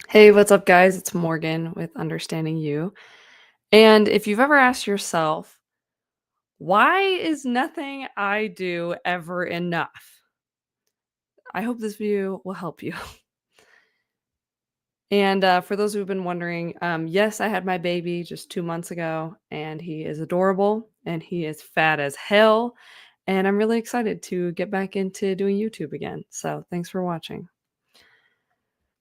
Hey, what's up, guys? It's Morgan with Understanding You. And if you've ever asked yourself, why is nothing I do ever enough? I hope this video will help you. And for those who've been wondering, yes, I had my baby just 2 months ago, and he is adorable and he is fat as hell. And I'm really excited to get back into doing YouTube again. So thanks for watching.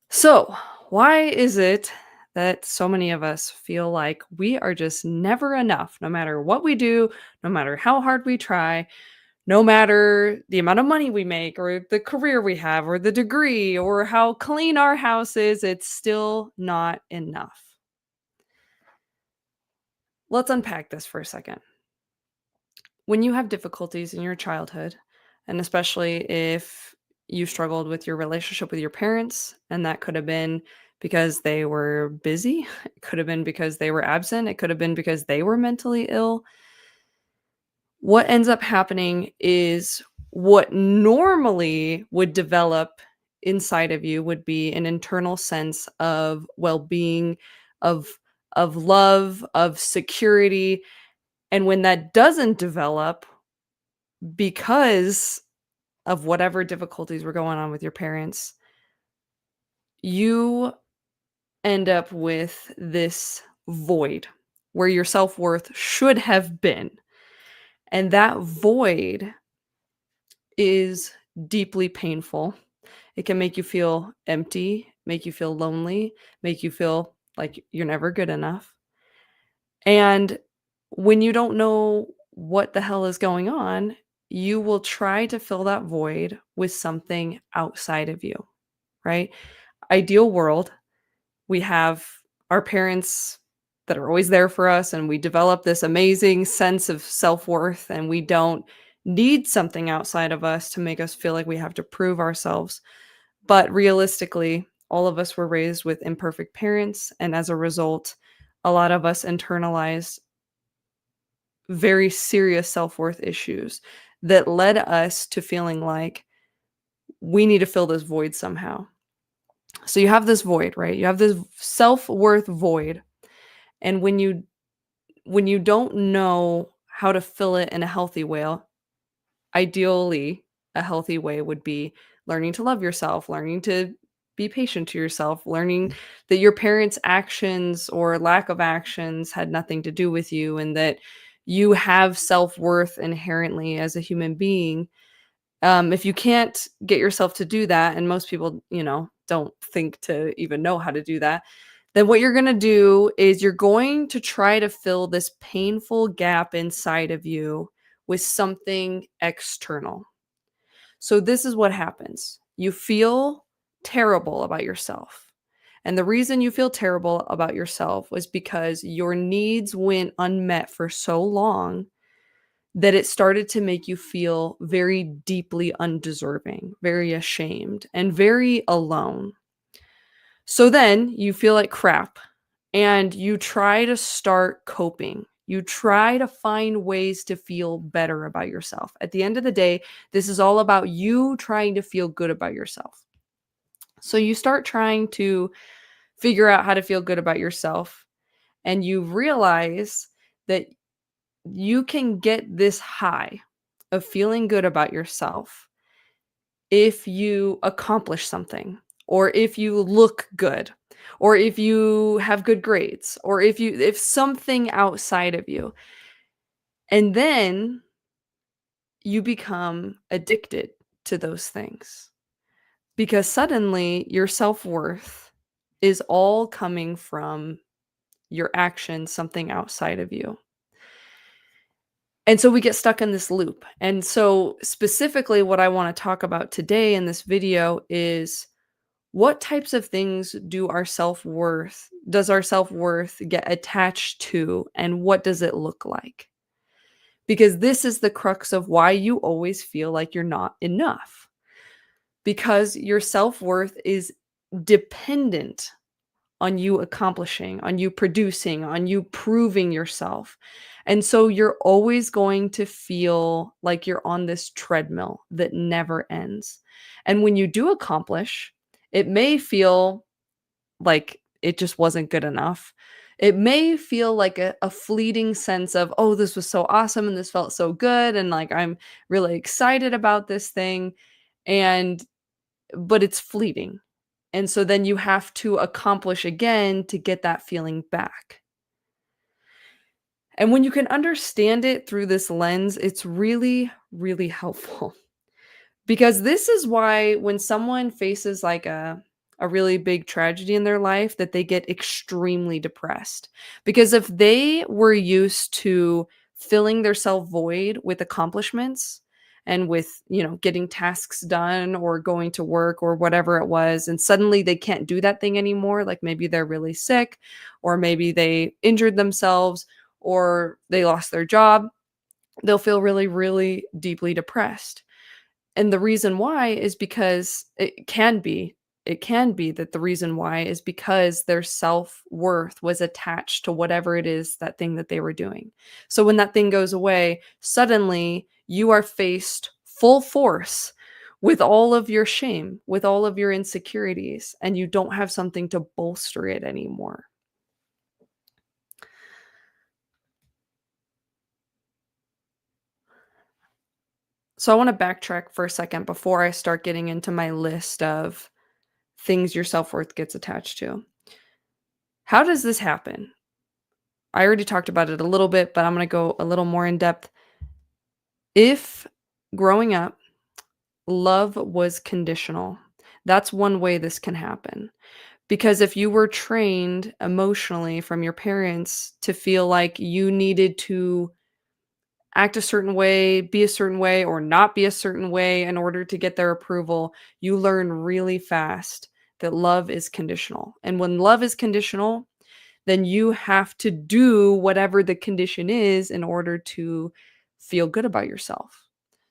So, why is it that so many of us feel like we are just never enough, no matter what we do, no matter how hard we try, no matter the amount of money we make, or the career we have, or the degree, or how clean our house is, it's still not enough? Let's unpack this for a second. When you have difficulties in your childhood, and especially if you struggled with your relationship with your parents, and that could have been because they were busy, it could have been because they were absent, it could have been because they were mentally ill. What ends up happening is what normally would develop inside of you would be an internal sense of well-being, of of love, of security, and when that doesn't develop because of whatever difficulties were going on with your parents, you end up with this void where your self-worth should have been. And that void is deeply painful. It can make you feel empty, make you feel lonely, make you feel like you're never good enough. And when you don't know what the hell is going on, you will try to fill that void with something outside of you, right? Ideal world, we have our parents that are always there for us, and we develop this amazing sense of self-worth, and we don't need something outside of us to make us feel like we have to prove ourselves. But realistically, all of us were raised with imperfect parents, and as a result, a lot of us internalized very serious self-worth issues that led us to feeling like we need to fill this void somehow. So you have this void, right? You have this self-worth void. And when you don't know how to fill it in a healthy way, ideally a healthy way would be learning to love yourself, learning to be patient to yourself, learning that your parents' actions or lack of actions had nothing to do with you, and that you have self-worth inherently as a human being. If you can't get yourself to do that, and most people, don't think to even know how to do that, then what you're going to do is you're going to try to fill this painful gap inside of you with something external. So this is what happens. You feel terrible about yourself. And the reason you feel terrible about yourself was because your needs went unmet for so long that it started to make you feel very deeply undeserving, very ashamed, and very alone. So then you feel like crap and you try to start coping. You try to find ways to feel better about yourself. At the end of the day, this is all about you trying to feel good about yourself. So you start trying to figure out how to feel good about yourself, and you realize that you can get this high of feeling good about yourself if you accomplish something, or if you look good, or if you have good grades, or if something outside of you. And then you become addicted to those things because suddenly your self-worth is all coming from your actions, something outside of you. And so we get stuck in this loop. And so specifically what I want to talk about today in this video is what types of things does our self-worth get attached to, and what does it look like? Because this is the crux of why you always feel like you're not enough. Because your self-worth is dependent on you accomplishing, on you producing, on you proving yourself. And so you're always going to feel like you're on this treadmill that never ends. And when you do accomplish, it may feel like it just wasn't good enough. It may feel like a fleeting sense of, oh, this was so awesome and this felt so good. And like I'm really excited about this thing. And, but it's fleeting. And so then you have to accomplish again to get that feeling back. And when you can understand it through this lens, it's really, really helpful. Because this is why when someone faces like a really big tragedy in their life that they get extremely depressed. Because if they were used to filling their self void with accomplishments and with, getting tasks done or going to work or whatever it was, and suddenly they can't do that thing anymore, like maybe they're really sick or maybe they injured themselves or they lost their job, they'll feel really, really deeply depressed. And the reason why is because it can be that the reason why is because their self-worth was attached to whatever it is, that thing that they were doing. So when that thing goes away, suddenly you are faced full force with all of your shame, with all of your insecurities, and you don't have something to bolster it anymore. So I want to backtrack for a second before I start getting into my list of things your self-worth gets attached to. How does this happen? I already talked about it a little bit, but I'm going to go a little more in depth. If growing up, love was conditional, that's one way this can happen. Because if you were trained emotionally from your parents to feel like you needed to act a certain way, be a certain way, or not be a certain way in order to get their approval, you learn really fast that love is conditional. And when love is conditional, then you have to do whatever the condition is in order to feel good about yourself.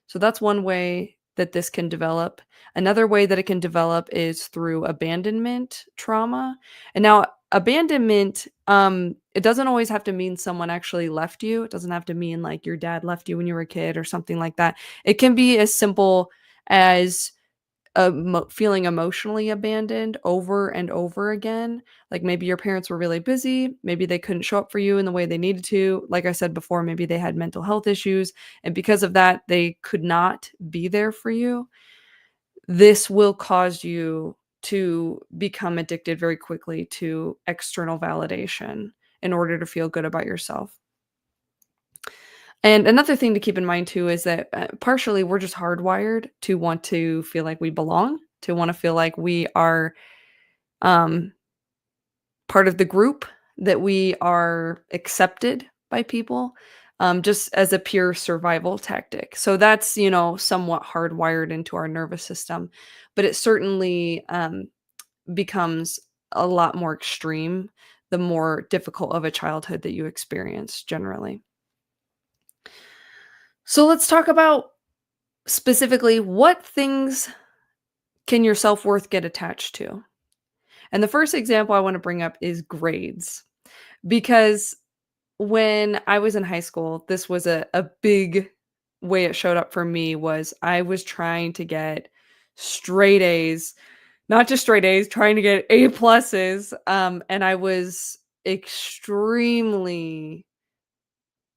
So that's one way that this can develop. Another way that it can develop is through abandonment trauma. And now abandonment, it doesn't always have to mean someone actually left you. It doesn't have to mean like your dad left you when you were a kid or something like that. It can be as simple as feeling emotionally abandoned over and over again. Like maybe your parents were really busy, maybe they couldn't show up for you in the way they needed to. Like I said before, maybe they had mental health issues, and because of that, they could not be there for you. This will cause you to become addicted very quickly to external validation in order to feel good about yourself. And another thing to keep in mind too is that partially we're just hardwired to want to feel like we belong, to want to feel like we are um, part of the group, that we are accepted by people, just as a pure survival tactic. So that's, somewhat hardwired into our nervous system, but it certainly becomes a lot more extreme the more difficult of a childhood that you experience generally. So let's talk about specifically what things can your self-worth get attached to? And the first example I want to bring up is grades. Because when I was in high school, this was a big way it showed up for me was I was trying to get straight A's, not just straight A's, trying to get A pluses. And I was extremely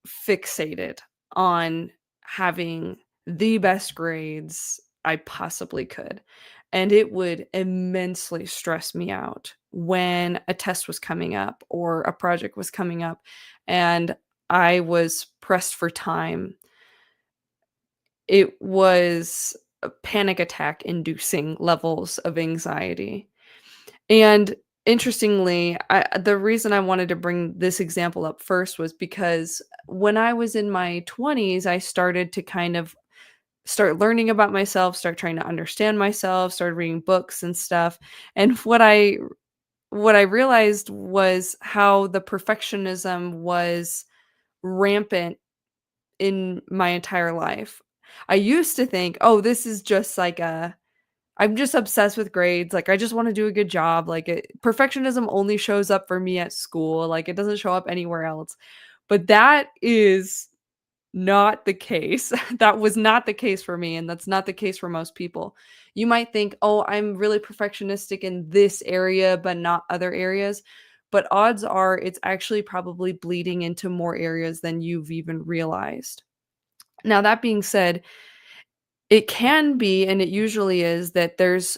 fixated on having the best grades I possibly could. And it would immensely stress me out when a test was coming up or a project was coming up and I was pressed for time. It was a panic attack inducing levels of anxiety. And interestingly, the reason I wanted to bring this example up first was because when I was in my 20s, I started to kind of start learning about myself, start trying to understand myself, started reading books and stuff. And what I realized was how the perfectionism was rampant in my entire life. I used to think, "Oh, this is just like I'm just obsessed with grades, like, I just wanna do a good job, like, perfectionism only shows up for me at school, like, it doesn't show up anywhere else. But that is not the case. That was not the case for me, and that's not the case for most people. You might think, "Oh, I'm really perfectionistic in this area, but not other areas." But odds are it's actually probably bleeding into more areas than you've even realized. Now, that being said, it can be, and it usually is, that there's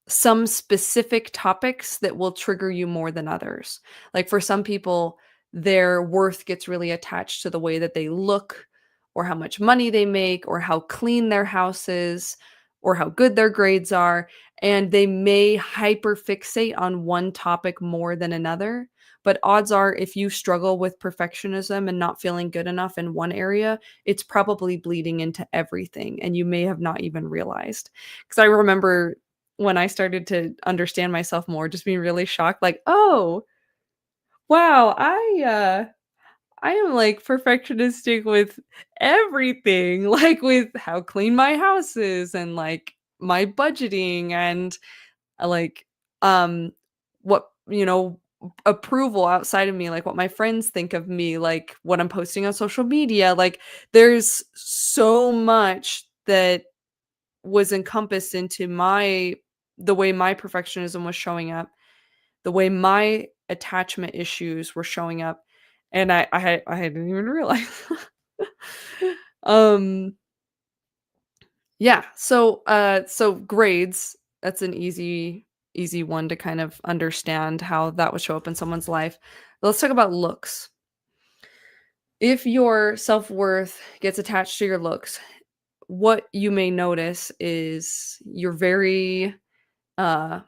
some specific topics that will trigger you more than others. Like for some people, their worth gets really attached to the way that they look, or how much money they make, or how clean their house is, or how good their grades are. And they may hyperfixate on one topic more than another. But odds are, if you struggle with perfectionism and not feeling good enough in one area, it's probably bleeding into everything. And you may have not even realized. Because I remember when I started to understand myself more, just being really shocked, like, "Oh, wow, I am, like, perfectionistic with everything, like, with how clean my house is and, like, my budgeting and, like, um, what, approval outside of me, like, what my friends think of me, like, what I'm posting on social media." Like, there's so much that was encompassed into the way my perfectionism was showing up, the way my attachment issues were showing up, and I didn't even realize. Um, yeah, so grades, that's an easy one to kind of understand how that would show up in someone's life. Let's talk about looks. If your self-worth gets attached to your looks, what you may notice is you're very, uh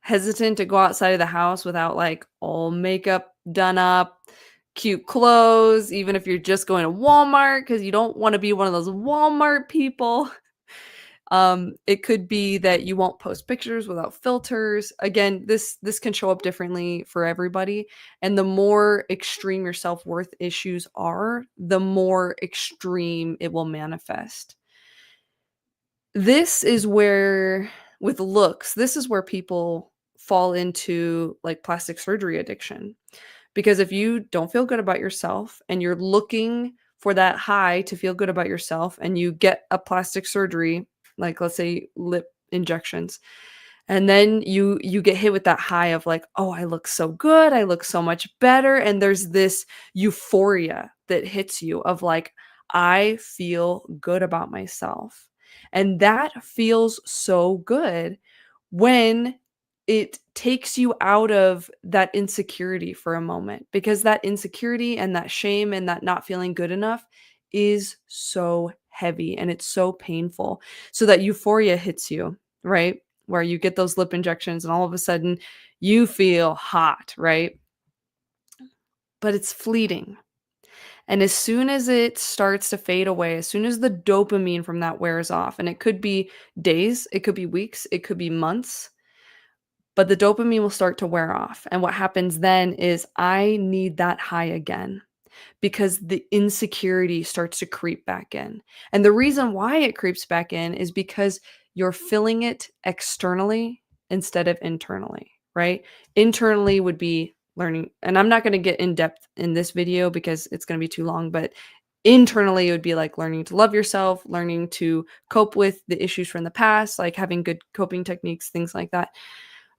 hesitant to go outside of the house without, like, all makeup done up, cute clothes, even if you're just going to Walmart because you don't wanna be one of those Walmart people. It could be that you won't post pictures without filters. Again, this can show up differently for everybody, and the more extreme your self-worth issues are, the more extreme it will manifest. This is where with looks, this is where people fall into, like, plastic surgery addiction. Because if you don't feel good about yourself and you're looking for that high to feel good about yourself and you get a plastic surgery, like, let's say, lip injections, and then you get hit with that high of like, "Oh, I look so good, I look so much better," and there's this euphoria that hits you of like, "I feel good about myself." And that feels so good when it takes you out of that insecurity for a moment, because that insecurity and that shame and that not feeling good enough is so heavy and it's so painful. So that euphoria hits you, right? Where you get those lip injections and all of a sudden you feel hot, right? But it's fleeting. And as soon as it starts to fade away, as soon as the dopamine from that wears off, and it could be days, it could be weeks, it could be months, but the dopamine will start to wear off. And what happens then is I need that high again because the insecurity starts to creep back in. And the reason why it creeps back in is because you're filling it externally instead of internally, right? Internally would be learning, and I'm not going to get in depth in this video because it's going to be too long, but internally it would be like learning to love yourself, learning to cope with the issues from the past, like having good coping techniques, things like that.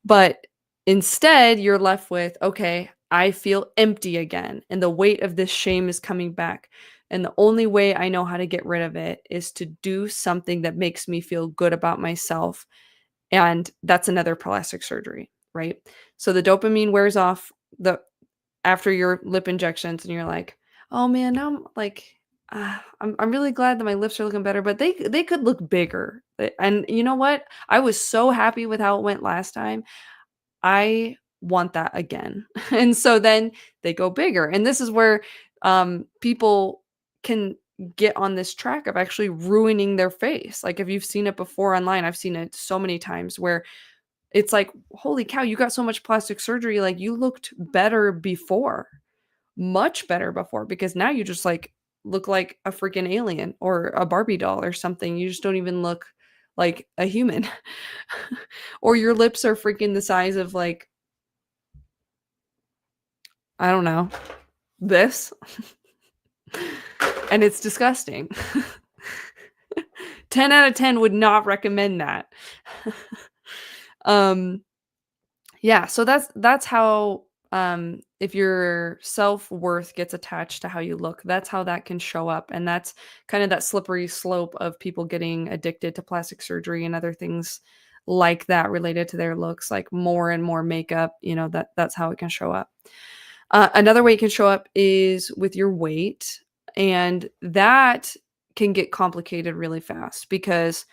But instead, you're left with, okay, I feel empty again, and the weight of this shame is coming back. And the only way I know how to get rid of it is to do something that makes me feel good about myself. And that's another plastic surgery, right? So the dopamine wears off the after your lip injections, and you're like, oh man, now I'm like, I'm really glad that my lips are looking better, but they could look bigger. And you know what? I was so happy with how it went last time. I want that again. And so then they go bigger. And this is where people can get on this track of actually ruining their face. Like if you've seen it before online, I've seen it so many times where it's like, holy cow, you got so much plastic surgery. Like you looked better before, much better before, because now you just like look like a freaking alien or a Barbie doll or something. You just don't even look like a human. Or your lips are freaking the size of like, I don't know, this. And it's disgusting. 10 out of 10 would not recommend that. um yeah, so that's how if your self-worth gets attached to how you look, that's how that can show up. And that's kind of that slippery slope of people getting addicted to plastic surgery and other things like that related to their looks, like more and more makeup, that's how it can show up. Another way it can show up is with your weight, and that can get complicated really fast because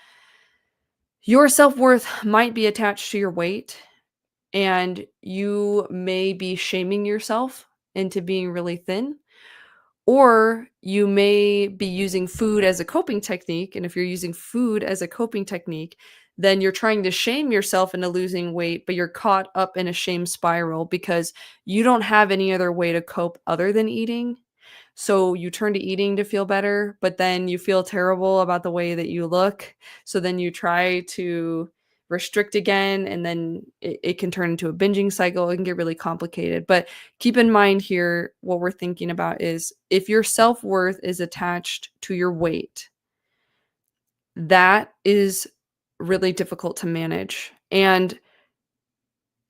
your self-worth might be attached to your weight, and you may be shaming yourself into being really thin, or you may be using food as a coping technique. And if you're using food as a coping technique, then you're trying to shame yourself into losing weight, but you're caught up in a shame spiral because you don't have any other way to cope other than eating. So you turn to eating to feel better, but then you feel terrible about the way that you look. So then you try to restrict again, and then it can turn into a binging cycle. It can get really complicated. But keep in mind here, what we're thinking about is if your self-worth is attached to your weight, that is really difficult to manage. And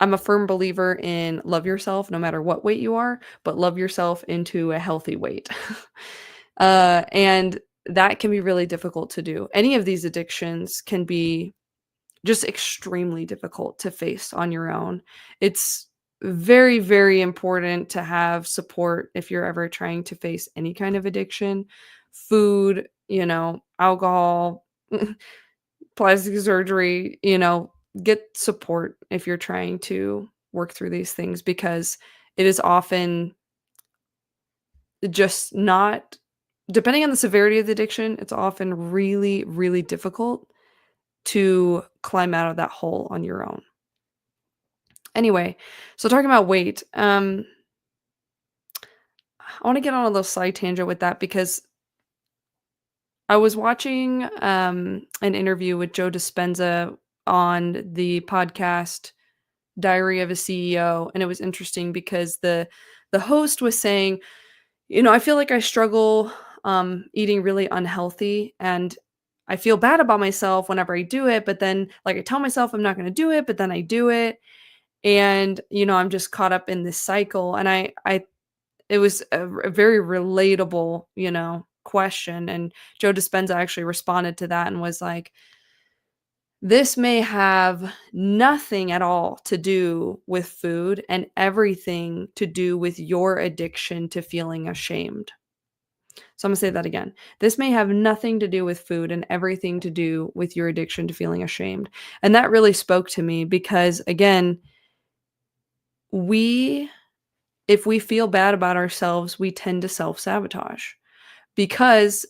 I'm a firm believer in love yourself no matter what weight you are, but love yourself into a healthy weight. And that can be really difficult to do. Any of these addictions can be just extremely difficult to face on your own. It's very, very important to have support if you're ever trying to face any kind of addiction. Food, alcohol, plastic surgery, get support if you're trying to work through these things, because it is often just not, depending on the severity of the addiction, it's often really, really difficult to climb out of that hole on your own. Anyway, so talking about weight, I want to get on a little side tangent with that because I was watching an interview with Joe Dispenza on the podcast Diary of a CEO, and it was interesting because the host was saying, I feel like I struggle eating really unhealthy, and I feel bad about myself whenever I do it, but then like I tell myself I'm not going to do it, but then I do it, and I'm just caught up in this cycle. And I it was a very relatable, question. And Joe Dispenza actually responded to that and was like, this may have nothing at all to do with food and everything to do with your addiction to feeling ashamed. So I'm gonna say that again. This may have nothing to do with food and everything to do with your addiction to feeling ashamed. And that really spoke to me because, again, if we feel bad about ourselves, we tend to self-sabotage, because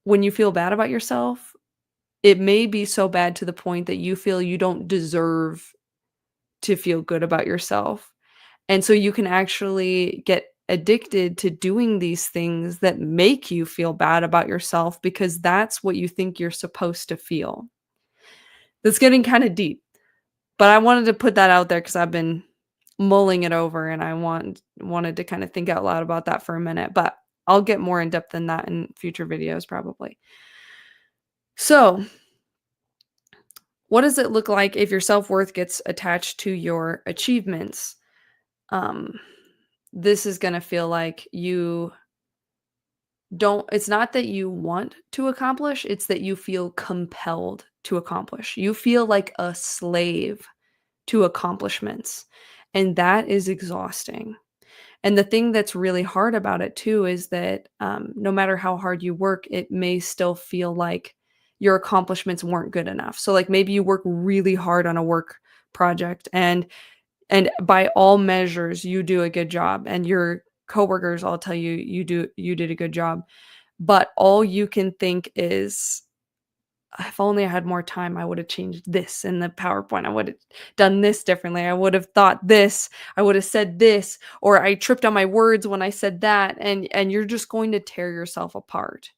when you feel bad about yourself, it may be so bad to the point that you feel you don't deserve to feel good about yourself. And so you can actually get addicted to doing these things that make you feel bad about yourself because that's what you think you're supposed to feel. That's getting kind of deep, but I wanted to put that out there because I've been mulling it over, and I wanted to kind of think out loud about that for a minute, but I'll get more in depth than that in future videos probably. So, what does it look like if your self-worth gets attached to your achievements? Um, this is going to feel like it's not that you want to accomplish, it's that you feel compelled to accomplish. You feel like a slave to accomplishments, and that is exhausting. And the thing that's really hard about it too is that no matter how hard you work, it may still feel like your accomplishments weren't good enough. So like maybe you work really hard on a work project, and by all measures you do a good job, and your coworkers all tell you you did a good job, but all you can think is, if only I had more time, I would have changed this in the PowerPoint. I would have done this differently. I would have thought this. I would have said this, or I tripped on my words when I said that. And you're just going to tear yourself apart.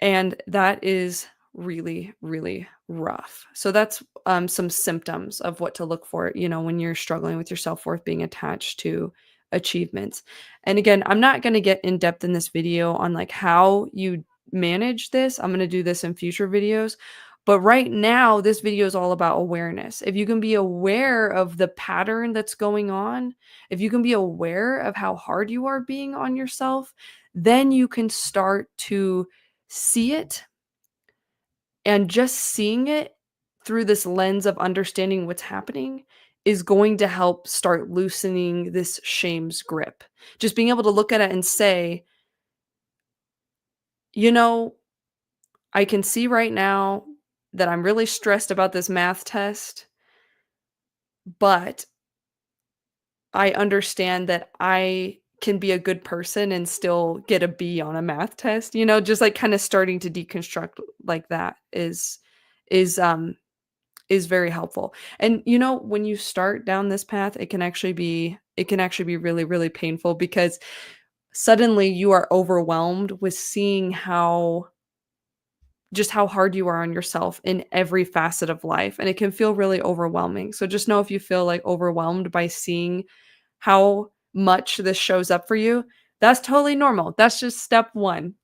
And that is really, really rough. So that's some symptoms of what to look for, when you're struggling with your self-worth being attached to achievements. And again, I'm not going to get in depth in this video on like how you manage this. I'm going to do this in future videos. But right now, this video is all about awareness. If you can be aware of the pattern that's going on, if you can be aware of how hard you are being on yourself, then you can start to see it, and just seeing it through this lens of understanding what's happening is going to help start loosening this shame's grip. Just being able to look at it and say, you know, I can see right now that I'm really stressed about this math test, but I understand that I can be a good person and still get a B on a math test, just like kind of starting to deconstruct like that is is very helpful. And when you start down this path, it can actually be really, really painful because suddenly you are overwhelmed with seeing how hard you are on yourself in every facet of life, and it can feel really overwhelming. So just know if you feel like overwhelmed by seeing how much this shows up for you, that's totally normal. That's just step 1.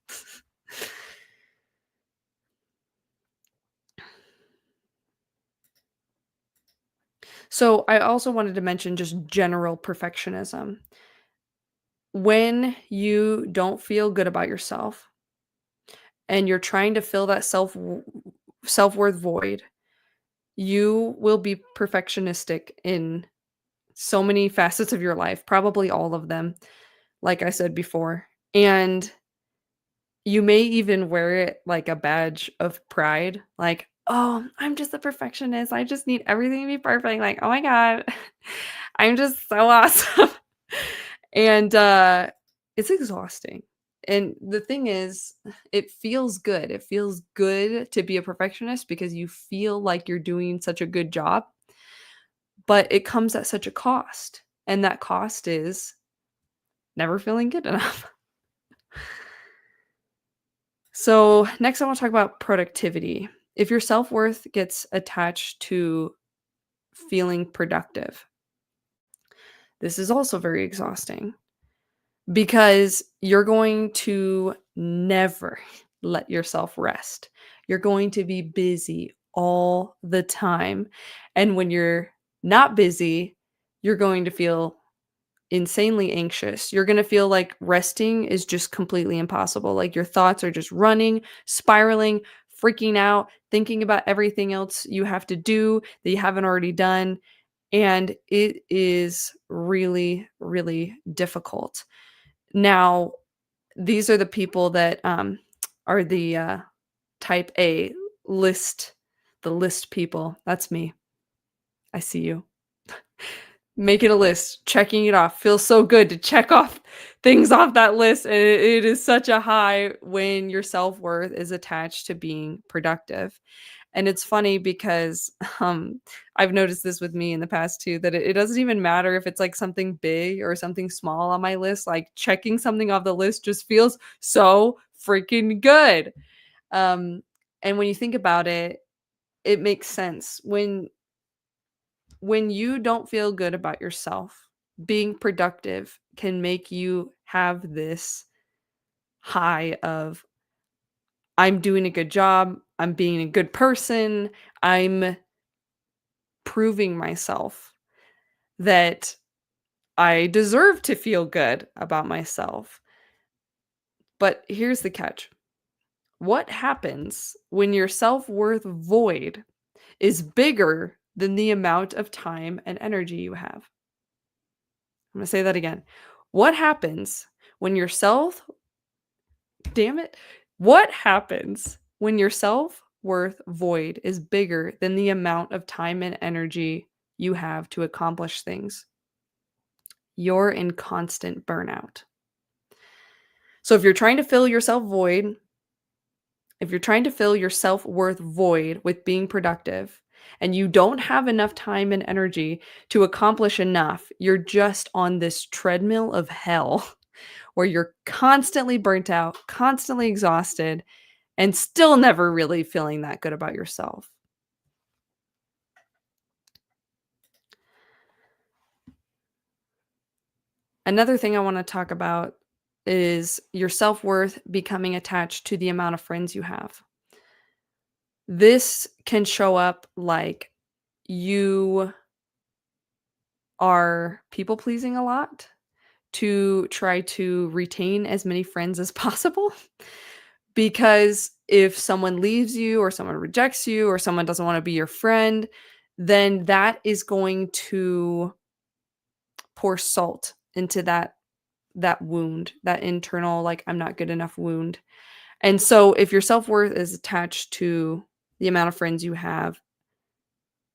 So I also wanted to mention just general perfectionism. When you don't feel good about yourself and you're trying to fill that self-worth void, you will be perfectionistic in so many facets of your life, probably all of them, like I said before. And you may even wear it like a badge of pride, like, "Oh, I'm just a perfectionist. I just need everything to be perfect." Like, "Oh my god, I'm just so awesome." And, it's exhausting. And the thing is, it feels good. It feels good to be a perfectionist because you feel like you're doing such a good job, but it comes at such a cost, and that cost is never feeling good enough. So, next I want to talk about productivity. If your self-worth gets attached to feeling productive, this is also very exhausting because you're going to never let yourself rest. You're going to be busy all the time. And when you're not busy, you're going to feel insanely anxious. You're gonna feel like resting is just completely impossible. Like your thoughts are just running, spiraling, freaking out, thinking about everything else you have to do that you haven't already done. And it is really, really difficult. Now, these are the people that are the type A list, the list people. That's me. I see you. Making a list, checking it off. Feels so good to check off things off that list, and it is such a high when your self-worth is attached to being productive. And it's funny because, I've noticed this with me in the past too, that it doesn't even matter if it's, like, something big or something small on my list, like, checking something off the list just feels so freaking good. Um, and when you think about it, it makes sense. When you don't feel good about yourself, being productive can make you have this high of, I'm doing a good job, I'm being a good person, I'm proving myself that I deserve to feel good about myself. But here's the catch. What happens when your self-worth void is bigger than the amount of time and energy you have? I'm gonna say that again. What happens when your self damn it. What happens when your self-worth void is bigger than the amount of time and energy you have to accomplish things? You're in constant burnout. So if you're trying to fill your self-worth void with being productive and you don't have enough time and energy to accomplish enough, you're just on this treadmill of hell where you're constantly burnt out, constantly exhausted, and still never really feeling that good about yourself. Another thing I want to talk about is your self-worth becoming attached to the amount of friends you have. This can show up like you are people pleasing a lot to try to retain as many friends as possible. Because if someone leaves you or someone rejects you or someone doesn't want to be your friend, then that is going to pour salt into that wound, that internal like I'm not good enough wound. And so if your self-worth is attached to the amount of friends you have,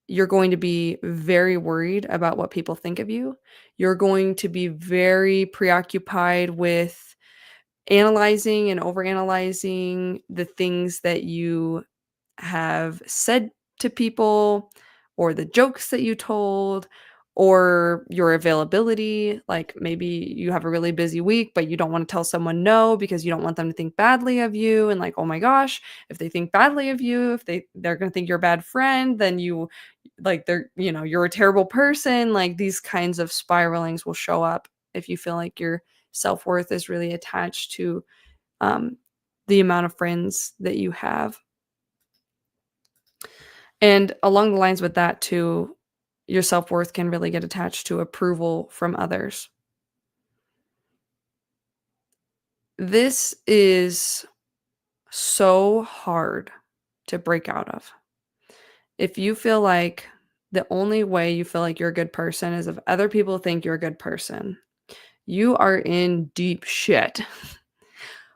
you're going to be very worried about what people think of you. You're going to be very preoccupied with analyzing and overanalyzing the things that you have said to people or the jokes that you told or your availability. Like maybe you have a really busy week, but you don't want to tell someone no because you don't want them to think badly of you. And like, oh my gosh, if they think badly of you, if they're going to think you're a bad friend, then you like you're a terrible person. Like these kinds of spiralings will show up if you feel like your self-worth is really attached to um, the amount of friends that you have. And along the lines with that too, your self-worth can really get attached to approval from others. This is so hard to break out of. If you feel like the only way you feel like you're a good person is if other people think you're a good person, you are in deep shit.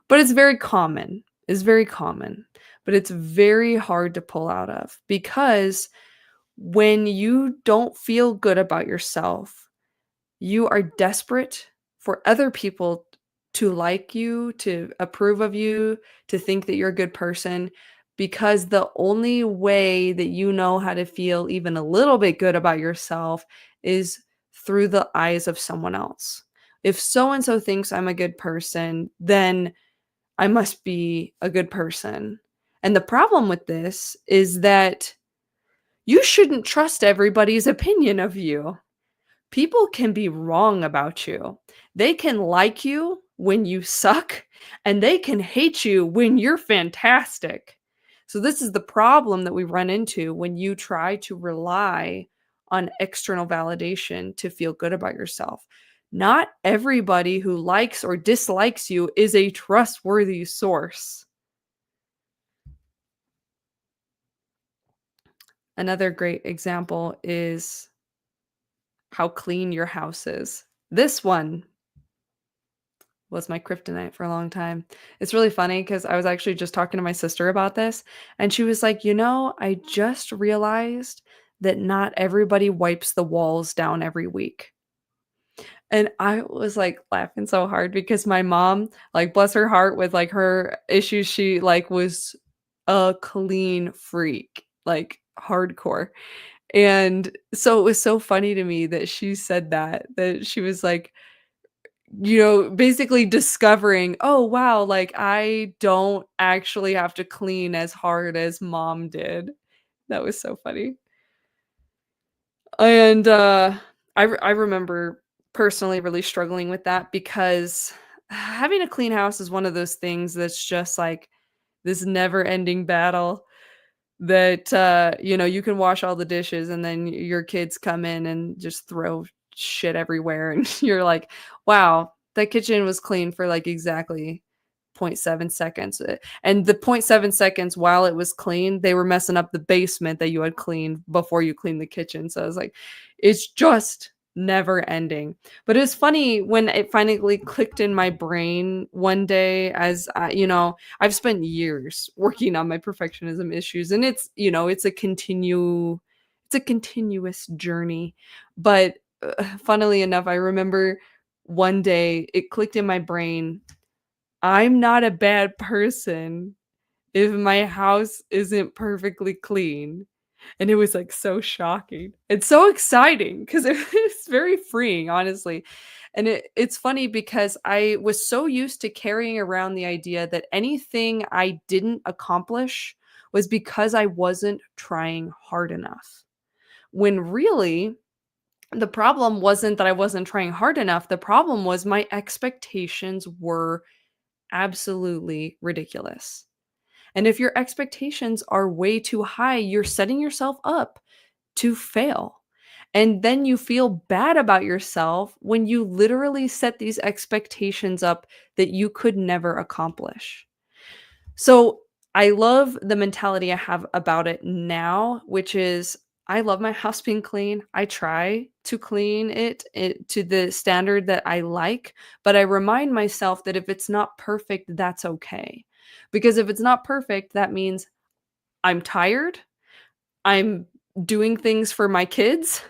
But it's very common. It's very common. But it's very hard to pull out of because when you don't feel good about yourself, you are desperate for other people to like you, to approve of you, to think that you're a good person, because the only way that you know how to feel even a little bit good about yourself is through the eyes of someone else. If so and so thinks I'm a good person, then I must be a good person. And the problem with this is that you shouldn't trust everybody's opinion of you. People can be wrong about you. They can like you when you suck, and they can hate you when you're fantastic. So, this is the problem that we run into when you try to rely on external validation to feel good about yourself. Not everybody who likes or dislikes you is a trustworthy source. Another great example is how clean your house is. This one was my kryptonite for a long time. It's really funny because I was actually just talking to my sister about this, and she was like, I just realized that not everybody wipes the walls down every week. And I was like laughing so hard because my mom, like bless her heart with like her issues, she like was a clean freak, like hardcore. And so it was so funny to me that she said that she was like, basically discovering, "Oh, wow, like, I don't actually have to clean as hard as mom did." That was so funny. And, I remember personally really struggling with that because having a clean house is one of those things that's just, like, this never-ending battle that, you can wash all the dishes and then your kids come in and just throw shit everywhere, and you're like, "Wow, that kitchen was clean for, like, exactly point 0.7 seconds," and the point 0.7 seconds while it was clean, they were messing up the basement that you had cleaned before you cleaned the kitchen, so I was like, it's just never ending. But it was funny when it finally clicked in my brain one day as I've spent years working on my perfectionism issues, and it's a continuous journey. But funnily enough, I remember one day it clicked in my brain, I'm not a bad person if my house isn't perfectly clean. And it was, like, so shocking and so exciting because it was very freeing, honestly. And it's funny because I was so used to carrying around the idea that anything I didn't accomplish was because I wasn't trying hard enough. When really, the problem wasn't that I wasn't trying hard enough. The problem was my expectations were absolutely ridiculous. And if your expectations are way too high, you're setting yourself up to fail. And then you feel bad about yourself when you literally set these expectations up that you could never accomplish. So I love the mentality I have about it now, which is I love my house being clean. I try to clean it to the standard that I like, but I remind myself that if it's not perfect, that's okay. Because if it's not perfect, that means I'm tired, I'm doing things for my kids,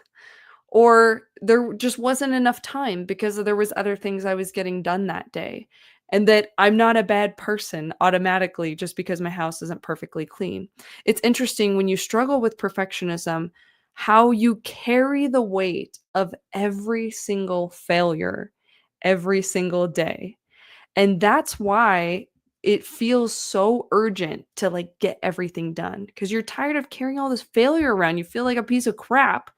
or there just wasn't enough time because there was other things I was getting done that day. And that I'm not a bad person automatically just because my house isn't perfectly clean. It's interesting when you struggle with perfectionism, how you carry the weight of every single failure every single day. And that's why it feels so urgent to like get everything done because you're tired of carrying all this failure around. You feel like a piece of crap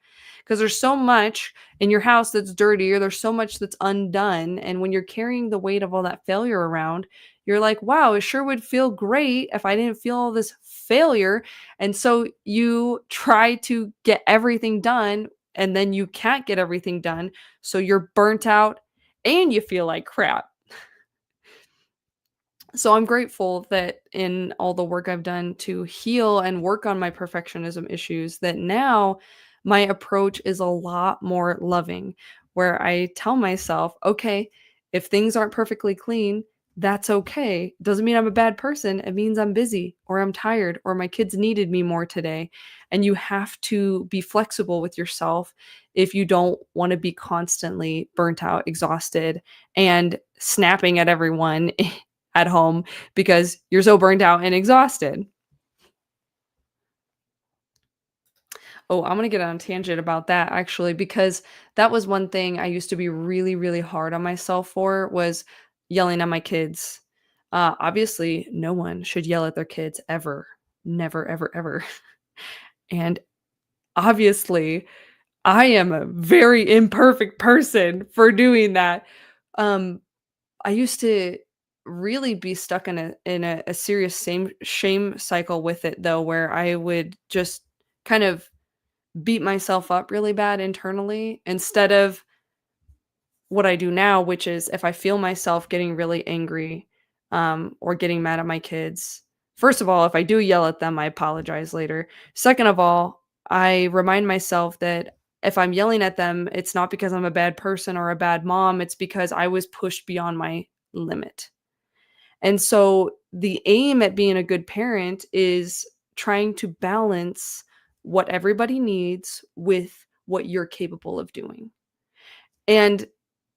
because there's so much in your house that's dirty or there's so much that's undone. And when you're carrying the weight of all that failure around, you're like, wow, it sure would feel great if I didn't feel all this failure. And so you try to get everything done and then you can't get everything done. So you're burnt out and you feel like crap. So I'm grateful that in all the work I've done to heal and work on my perfectionism issues, that now my approach is a lot more loving, where I tell myself, okay, if things aren't perfectly clean, that's okay. Doesn't mean I'm a bad person. It means I'm busy or I'm tired or my kids needed me more today. And you have to be flexible with yourself if you don't want to be constantly burnt out, exhausted, and snapping at everyone at home because you're so burnt out and exhausted. Oh, I'm gonna get on a tangent about that actually, because that was one thing I used to be really, really hard on myself for was yelling at my kids. Obviously, no one should yell at their kids ever. Never, ever, ever. And obviously, I am a very imperfect person for doing that. Um, I used to really be stuck in a serious same shame cycle with it though, where I would just kind of beat myself up really bad internally instead of what I do now, which is if I feel myself getting really angry, or getting mad at my kids, first of all, if I do yell at them, I apologize later. Second of all, I remind myself that if I'm yelling at them, it's not because I'm a bad person or a bad mom, it's because I was pushed beyond my limit. And so the aim at being a good parent is trying to balance what everybody needs with what you're capable of doing. And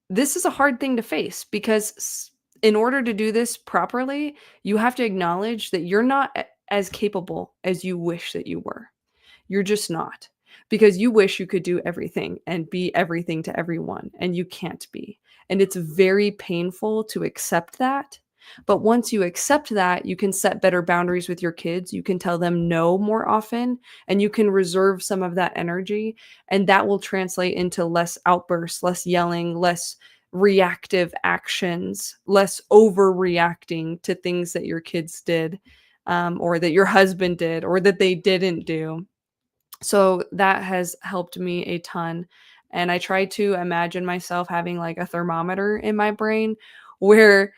this is a hard thing to face because in order to do this properly, you have to acknowledge that you're not as capable as you wish that you were. You're just not because you wish you could do everything and be everything to everyone, and you can't be. And it's very painful to accept that. But once you accept that, you can set better boundaries with your kids. You can tell them no more often, and you can reserve some of that energy. And that will translate into less outbursts, less yelling, less reactive actions, less overreacting to things that your kids did, or that your husband did, or that they didn't do. So that has helped me a ton. And I try to imagine myself having like a thermometer in my brain where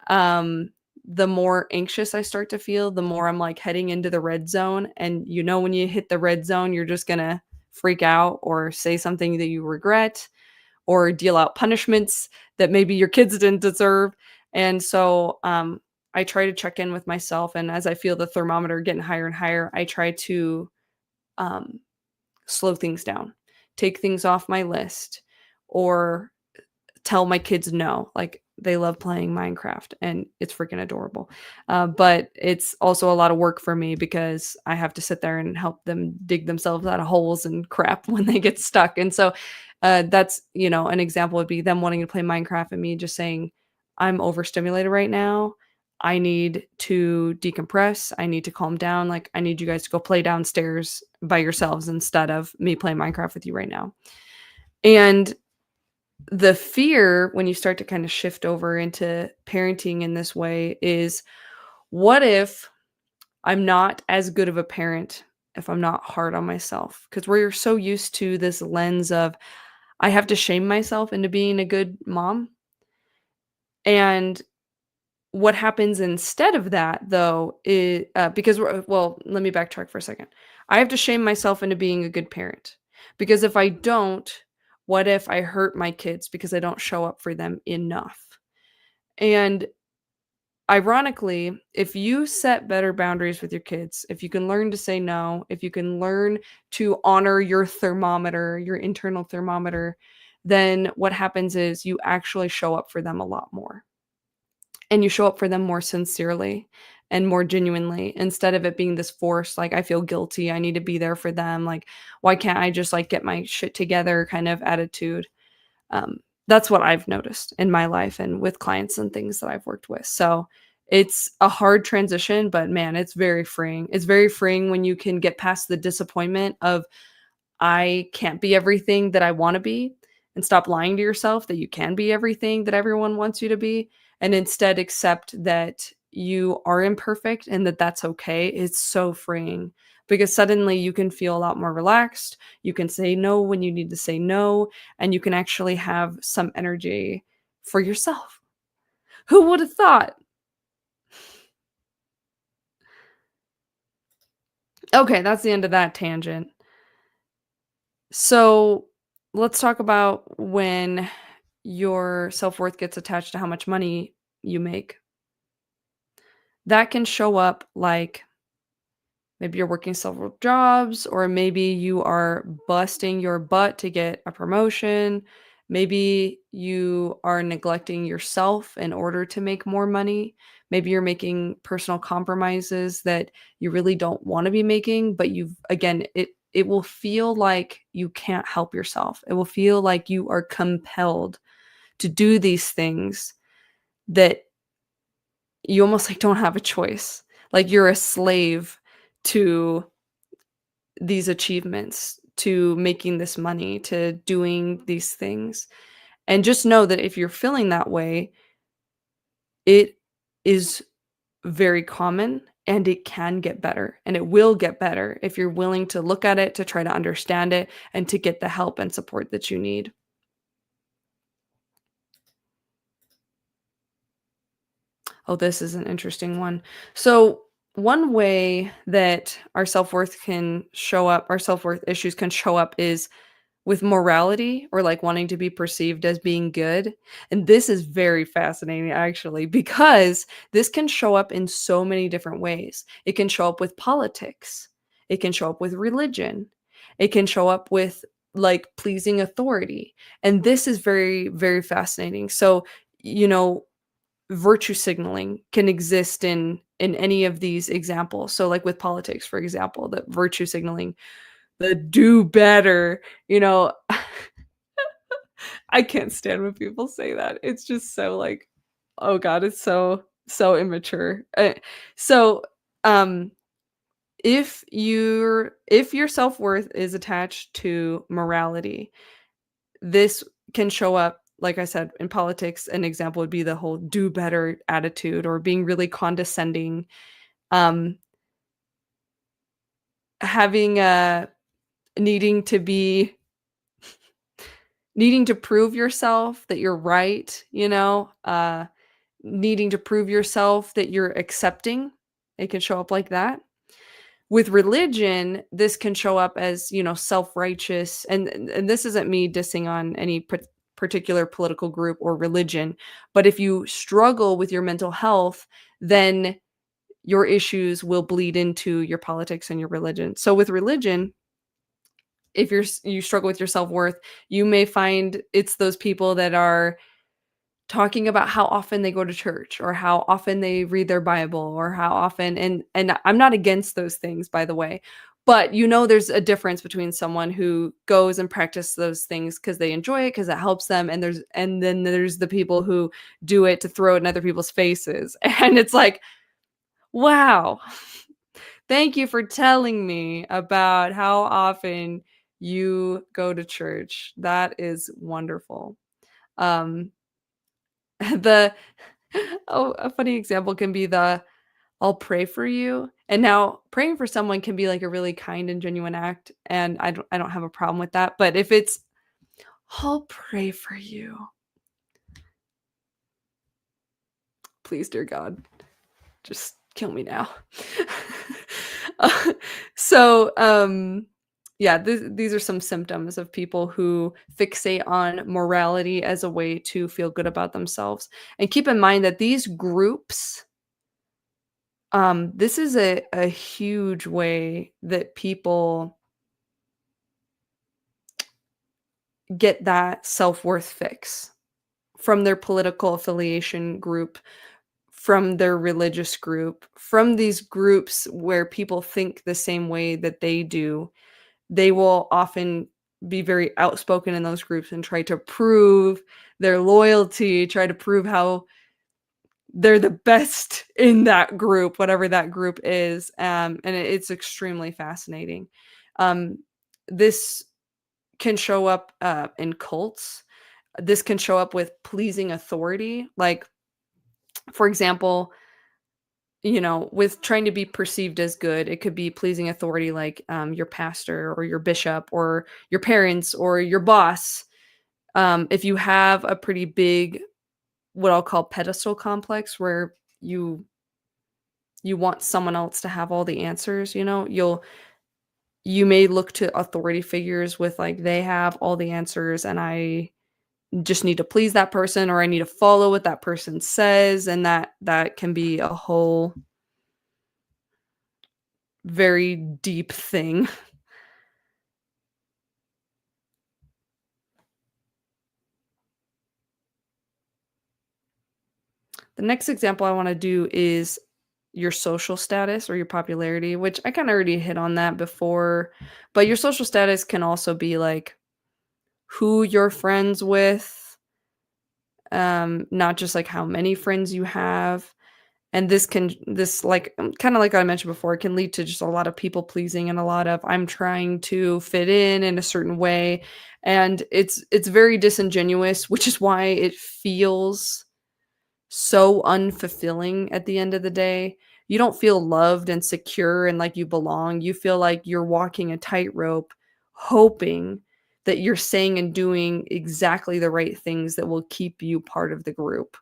the more anxious I start to feel, the more I'm like heading into the red zone. And you know, when you hit the red zone, you're just gonna freak out or say something that you regret or deal out punishments that maybe your kids didn't deserve. And so I try to check in with myself. And as I feel the thermometer getting higher and higher, I try to um, slow things down, take things off my list, or tell my kids no. Like they love playing Minecraft and it's freaking adorable. But it's also a lot of work for me because I have to sit there and help them dig themselves out of holes and crap when they get stuck. And so That's, an example would be them wanting to play Minecraft and me just saying, "I'm overstimulated right now. I need to decompress. I need to calm down. Like, I need you guys to go play downstairs by yourselves instead of me playing Minecraft with you right now." And the fear when you start to kind of shift over into parenting in this way is, what if I'm not as good of a parent if I'm not hard on myself? Because we're so used to this lens of, I have to shame myself into being a good mom. And what happens instead of that, though, is because well, let me backtrack for a second. I have to shame myself into being a good parent, because if I don't, what if I hurt my kids because I don't show up for them enough? And ironically, if you set better boundaries with your kids, if you can learn to say no, if you can learn to honor your thermometer, your internal thermometer, then what happens is you actually show up for them a lot more. And you show up for them more sincerely and more genuinely, instead of it being this force, like, I feel guilty, I need to be there for them, like, why can't I just, like, get my shit together kind of attitude. Um, that's what I've noticed in my life and with clients and things that I've worked with. So it's a hard transition, but man, it's very freeing. It's very freeing when you can get past the disappointment of, I can't be everything that I want to be, and stop lying to yourself that you can be everything that everyone wants you to be, and instead accept that you are imperfect and that that's okay. It's so freeing, because suddenly you can feel a lot more relaxed. You can say no when you need to say no, and you can actually have some energy for yourself. Who would have thought? Okay, that's the end of that tangent. So let's talk about when your self-worth gets attached to how much money you make. That can show up like, maybe you're working several jobs, or maybe you are busting your butt to get a promotion. Maybe you are neglecting yourself in order to make more money. Maybe you're making personal compromises that you really don't want to be making, but you've, again, it will feel like you can't help yourself. It will feel like you are compelled to do these things that you almost, like, don't have a choice. Like, you're a slave to these achievements, to making this money, to doing these things. And just know that if you're feeling that way, it is very common, and it can get better, and it will get better if you're willing to look at it, to try to understand it, and to get the help and support that you need. Oh, this is an interesting one. So, one way that our self-worth issues can show up is with morality, or like wanting to be perceived as being good. And this is very fascinating, actually, because this can show up in so many different ways. It can show up with politics, it can show up with religion, it can show up with, like, pleasing authority. And this is very, very fascinating. So, you know, virtue signaling can exist in any of these examples. So, like with politics, for example, the virtue signaling, the do better, you know, I can't stand when people say that. It's just so, like, oh god, it's so, so immature. So, um, if your self-worth is attached to morality, this can show up, like I said, in politics. An example would be the whole do better attitude, or being really condescending, um, having a needing to be needing to prove yourself that you're right, needing to prove yourself that you're accepting. It can show up like that. With religion, this can show up as, self-righteous, and this isn't me dissing on any particular political group or religion, but if you struggle with your mental health, then your issues will bleed into your politics and your religion. So with religion, if you struggle with your self-worth, you may find it's those people that are talking about how often they go to church, or how often they read their Bible, or how often, and I'm not against those things, by the way. But there's a difference between someone who goes and practice those things because they enjoy it, because it helps them, and then there's the people who do it to throw it in other people's faces. And it's like, wow, thank you for telling me about how often you go to church. That is wonderful. Um, the a funny example can be the I'll pray for you. And now praying for someone can be like a really kind and genuine act, and I don't have a problem with that. But if it's I'll pray for you, please, dear God, just kill me now. Uh, so, yeah, these are some symptoms of people who fixate on morality as a way to feel good about themselves. And keep in mind that these groups, this is a huge way that people get that self-worth fix from their political affiliation group, from their religious group, from these groups where people think the same way that they do. They will often be very outspoken in those groups and try to prove their loyalty, try to prove how they're the best in that group, whatever that group is. And it's extremely fascinating. Um, this can show up in cults. This can show up with pleasing authority. Like, for example, with trying to be perceived as good, it could be pleasing authority, like your pastor or your bishop or your parents or your boss. If you have a pretty big, what I'll call pedestal complex, where you want someone else to have all the answers, you may look to authority figures with like they have all the answers and I just need to please that person, or I need to follow what that person says, and that can be a whole very deep thing. The next example I want to do is your social status or your popularity, which I kind of already hit on that before, but your social status can also be like who you're friends with, not just like how many friends you have. And this like kind of like I mentioned before, it can lead to just a lot of people pleasing and a lot of I'm trying to fit in a certain way, and it's very disingenuous, which is why it feels so unfulfilling at the end of the day. You don't feel loved and secure and like you belong. You feel like you're walking a tightrope, hoping that you're saying and doing exactly the right things that will keep you part of the group.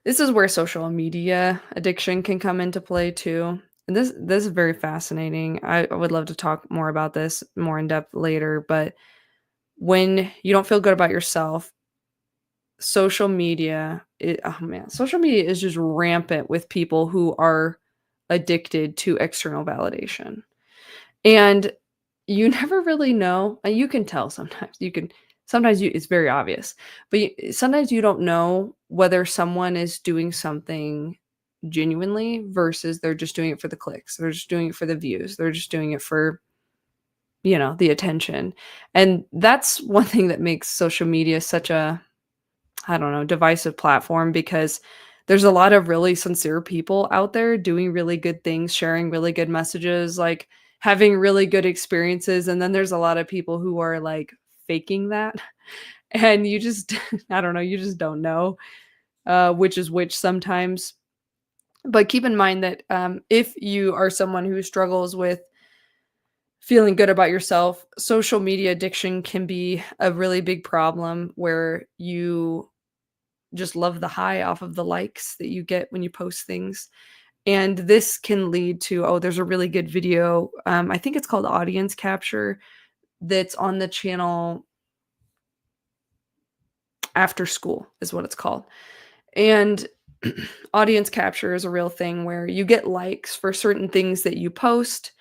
This is where social media addiction can come into play too. And this is very fascinating. I would love to talk more about this more in depth later, but when you don't feel good about yourself, oh man, social media is just rampant with people who are addicted to external validation. And you never really know. You can tell sometimes. It's very obvious, but sometimes you don't know whether someone is doing something genuinely versus they're just doing it for the clicks. They're just doing it for the views. They're just doing it for, the attention. And that's one thing that makes social media such a, I don't know, divisive platform, because there's a lot of really sincere people out there doing really good things, sharing really good messages, like having really good experiences. And then there's a lot of people who are like faking that. And you just, I don't know, you just don't know which is which sometimes. But keep in mind that if you are someone who struggles with feeling good about yourself, social media addiction can be a really big problem where you just love the high off of the likes that you get when you post things. And this can lead to, oh, there's a really good video. I think it's called Audience Capture, that's on the channel After School is what it's called. And audience capture is a real thing where you get likes for certain things that you post,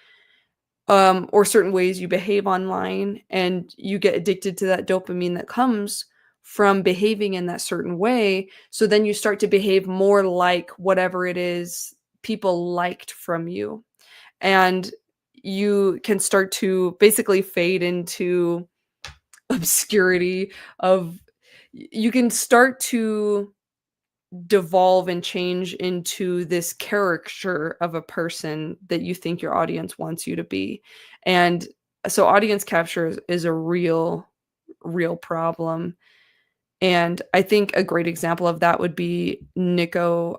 or certain ways you behave online, and you get addicted to that dopamine that comes from behaving in that certain way. So then you start to behave more like whatever it is people liked from you. And you can start to basically fade into obscurity of you can start to devolve and change into this caricature of a person that you think your audience wants you to be. And so audience capture is a real problem. And I think a great example of that would be Nikocado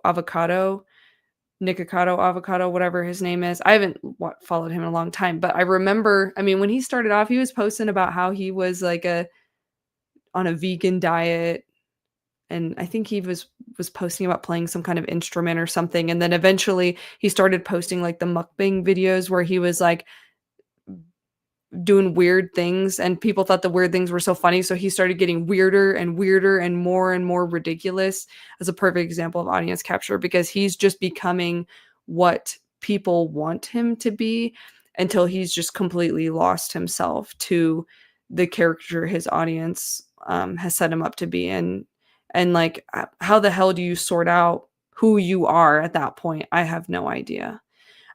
Avocado, whatever his name is. I haven't followed him in a long time, but I remember, I mean, when he started off, he was posting about how he was like on a vegan diet, and I think he was posting about playing some kind of instrument or something, and then eventually he started posting like the mukbang videos where he was like doing weird things, and people thought the weird things were so funny, so he started getting weirder and weirder and more ridiculous. As a perfect example of audience capture, because he's just becoming what people want him to be until he's just completely lost himself to the character his audience has set him up to be. And like, how the hell do you sort out who you are at that point? I have no idea.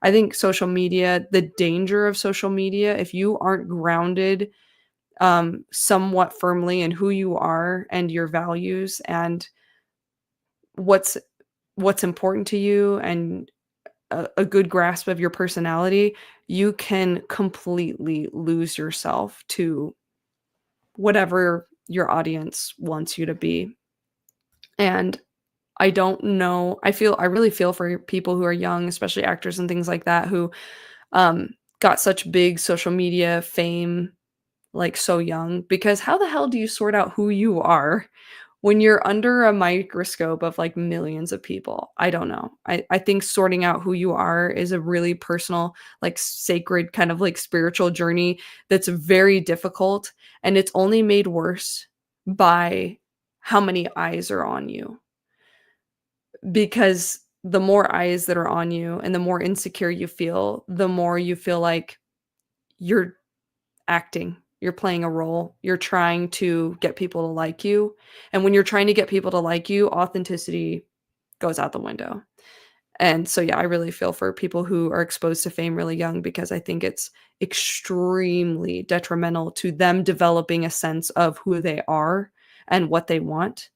I think social media, the danger of social media, if you aren't grounded somewhat firmly in who you are and your values and what's important to you, and a good grasp of your personality, you can completely lose yourself to whatever your audience wants you to be. And I don't know. I really feel for people who are young, especially actors and things like that, who got such big social media fame like so young, because how the hell do you sort out who you are when you're under a microscope of like millions of people? I don't know. I think sorting out who you are is a really personal, like sacred kind of like spiritual journey that's very difficult, and it's only made worse by how many eyes are on you. Because the more eyes that are on you and the more insecure you feel, the more you feel like you're acting, you're playing a role, you're trying to get people to like you. And when you're trying to get people to like you, authenticity goes out the window. And so, yeah, I really feel for people who are exposed to fame really young, because I think it's extremely detrimental to them developing a sense of who they are and what they want.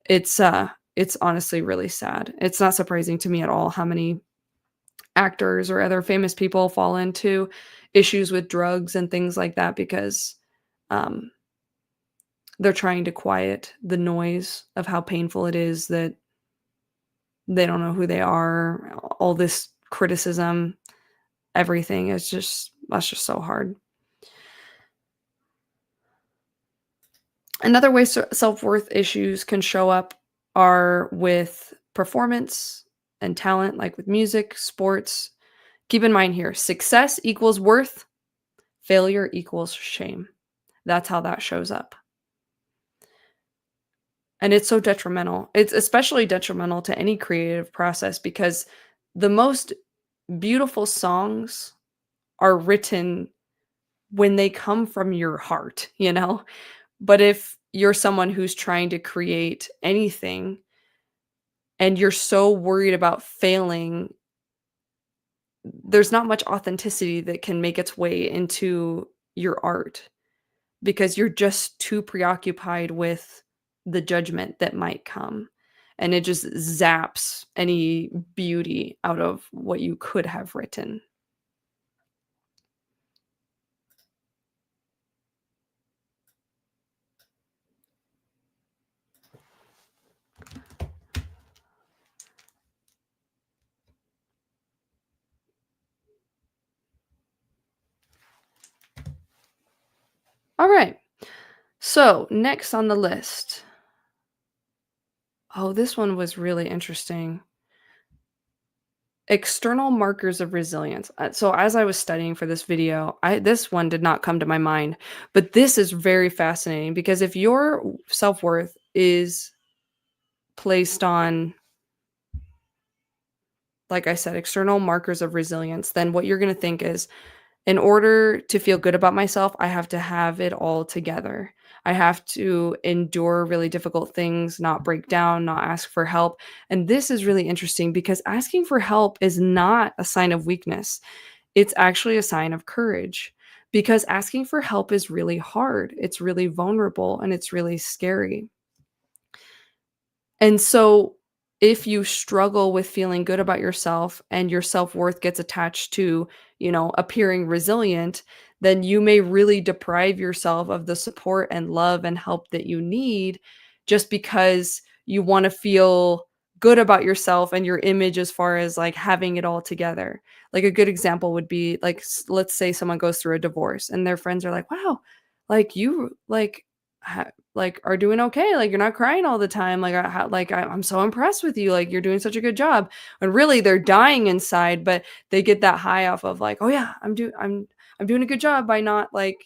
It's honestly really sad. It's not surprising to me at all how many actors or other famous people fall into issues with drugs and things like that, because um, they're trying to quiet the noise of how painful it is that they don't know who they are. All this criticism, everything is just, that's just so hard. Another way self-worth issues can show up are with performance and talent, like with music, sports. Keep in mind here, success equals worth, failure equals shame. That's how that shows up. And it's so detrimental. It's especially detrimental to any creative process, because the most beautiful songs are written when they come from your heart, you know? But if you're someone who's trying to create anything and you're so worried about failing, there's not much authenticity that can make its way into your art, because you're just too preoccupied with the judgment that might come. And it just zaps any beauty out of what you could have written. All right. So, next on the list. Oh, this one was really interesting. External markers of resilience. So as I was studying for this video, this one did not come to my mind, but this is very fascinating, because if your self-worth is placed on, like I said, external markers of resilience, then what you're going to think is, In order to feel good about myself, I have to have it all together. I have to endure really difficult things, not break down, not ask for help. And this is really interesting because asking for help is not a sign of weakness. It's actually a sign of courage because asking for help is really hard. It's really vulnerable and it's really scary. And so, if you struggle with feeling good about yourself and your self-worth gets attached to, appearing resilient, then you may really deprive yourself of the support and love and help that you need just because you want to feel good about yourself and your image as far as like having it all together. Like a good example would be like let's say someone goes through a divorce and their friends are like, "Wow, like you like are doing okay, like you're not crying all the time, like I'm so impressed with you, like you're doing such a good job," and really they're dying inside, but they get that high off of like, oh yeah, I'm doing a good job by not like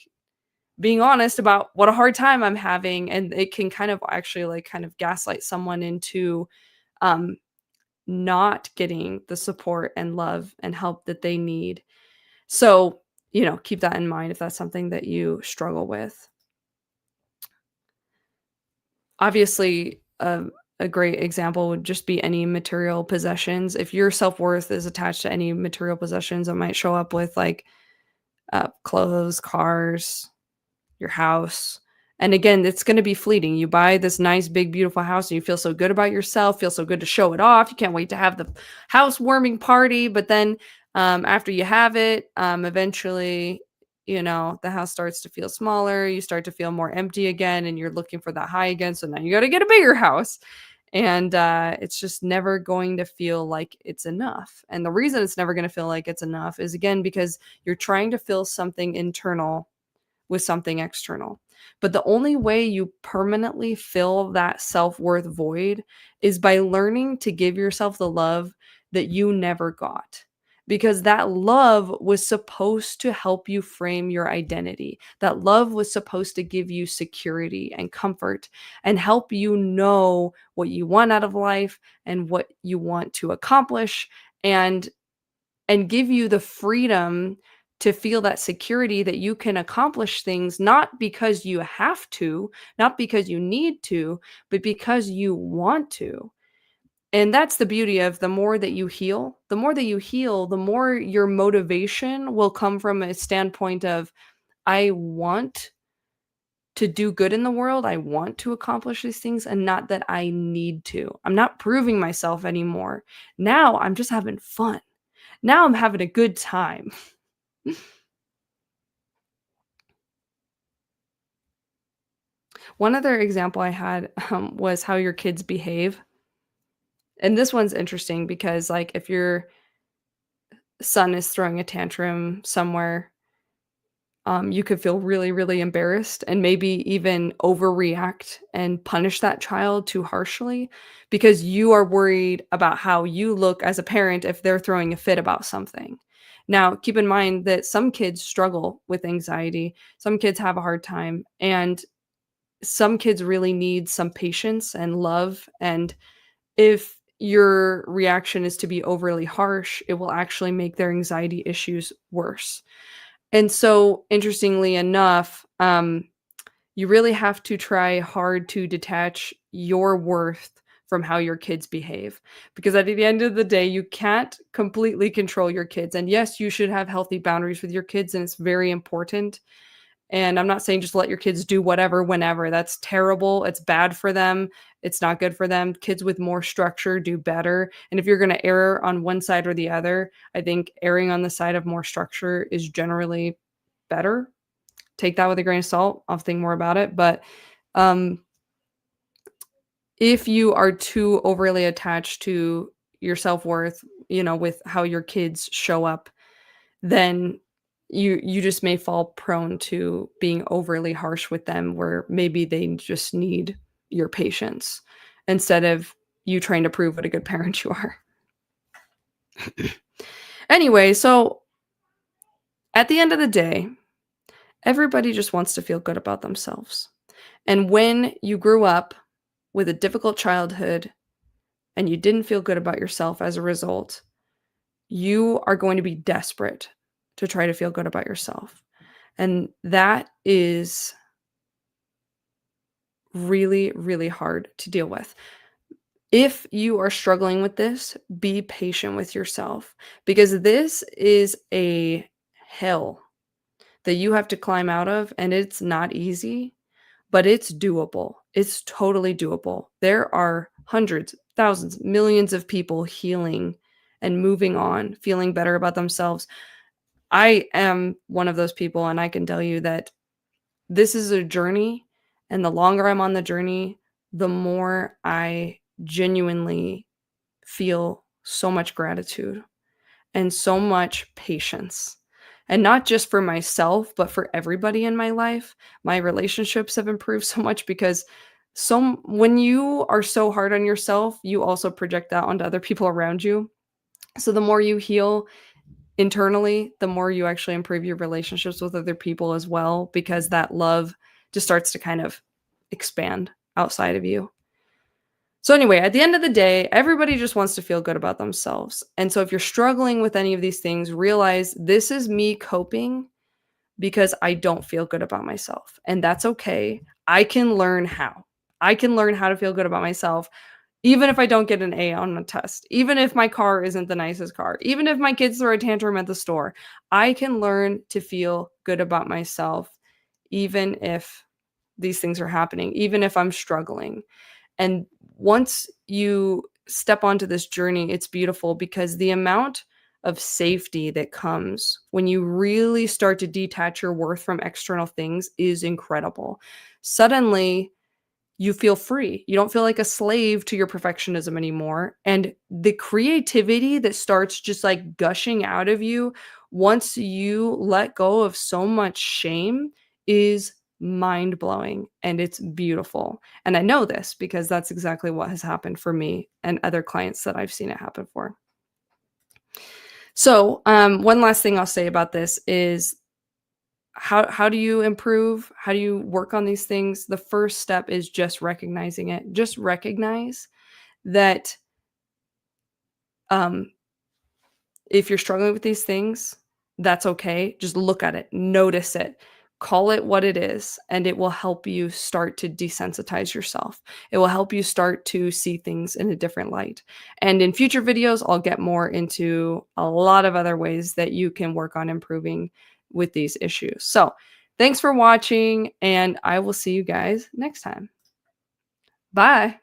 being honest about what a hard time I'm having, and it can kind of actually like kind of gaslight someone into um not getting the support and love and help that they need. So keep that in mind if that's something that you struggle with. Obviously, a great example would just be any material possessions. If your self-worth is attached to any material possessions, it might show up with, like, clothes, cars, your house. And again, it's gonna be fleeting. You buy this nice, big, beautiful house, and you feel so good about yourself, feel so good to show it off. You can't wait to have the housewarming party, but then, after you have it, eventually, the house starts to feel smaller, you start to feel more empty again, and you're looking for that high again, so now you gotta get a bigger house. And, it's just never going to feel like it's enough. And the reason it's never gonna feel like it's enough is, again, because you're trying to fill something internal with something external. But the only way you permanently fill that self-worth void is by learning to give yourself the love that you never got. Because that love was supposed to help you frame your identity. That love was supposed to give you security and comfort and help you know what you want out of life and what you want to accomplish, and give you the freedom to feel that security that you can accomplish things not because you have to, not because you need to, but because you want to. And that's the beauty of the more that you heal, the more that you heal, the more your motivation will come from a standpoint of, I want to do good in the world. I want to accomplish these things and not that I need to. I'm not proving myself anymore. Now I'm just having fun. Now I'm having a good time. One other example I had, was how your kids behave. And this one's interesting because, like, if your son is throwing a tantrum somewhere, you could feel really, really embarrassed and maybe even overreact and punish that child too harshly because you are worried about how you look as a parent if they're throwing a fit about something. Now, keep in mind that some kids struggle with anxiety, some kids have a hard time, and some kids really need some patience and love, and if your reaction is to be overly harsh, it will actually make their anxiety issues worse. And so, interestingly enough, you really have to try hard to detach your worth from how your kids behave, because at the end of the day, you can't completely control your kids, and yes, you should have healthy boundaries with your kids, and it's very important. And I'm not saying just let your kids do whatever, whenever. That's terrible. It's bad for them. It's not good for them. Kids with more structure do better. And if you're going to err on one side or the other, I think erring on the side of more structure is generally better. Take that with a grain of salt. I'll think more about it. But um, if you are too overly attached to your self worth, with how your kids show up, then you just may fall prone to being overly harsh with them where maybe they just need your patience instead of you trying to prove what a good parent you are. Anyway, so at the end of the day, everybody just wants to feel good about themselves. And when you grew up with a difficult childhood and you didn't feel good about yourself as a result, you are going to be desperate to try to feel good about yourself. And that is really, really hard to deal with. If you are struggling with this, be patient with yourself because this is a hell that you have to climb out of, and it's not easy, but it's doable. It's totally doable. There are hundreds, thousands, millions of people healing and moving on, feeling better about themselves. I am one of those people, and I can tell you that this is a journey, and the longer I'm on the journey, the more I genuinely feel so much gratitude and so much patience. And not just for myself, but for everybody in my life. My relationships have improved so much because when you are so hard on yourself, you also project that onto other people around you. So the more you heal internally, the more you actually improve your relationships with other people as well, because that love just starts to kind of expand outside of you. So anyway, at the end of the day, everybody just wants to feel good about themselves. And so if you're struggling with any of these things, realize this is me coping because I don't feel good about myself. And that's okay. I can learn how. I can learn how to feel good about myself, even if I don't get an A on a test, even if my car isn't the nicest car, even if my kids throw a tantrum at the store. I can learn to feel good about myself, even if these things are happening, even if I'm struggling. And once you step onto this journey, it's beautiful because the amount of safety that comes when you really start to detach your worth from external things is incredible. Suddenly, you feel free. You don't feel like a slave to your perfectionism anymore. And the creativity that starts just like gushing out of you once you let go of so much shame is mind blowing and it's beautiful. And I know this because that's exactly what has happened for me and other clients that I've seen it happen for. So, one last thing I'll say about this is how do you improve? How do you work on these things? The first step is just recognizing it. Just recognize that um, if you're struggling with these things, that's okay. Just look at it, notice it, call it what it is, and it will help you start to desensitize yourself. It will help you start to see things in a different light. And in future videos, I'll get more into a lot of other ways that you can work on improving with these issues. So, thanks for watching, and I will see you guys next time. Bye.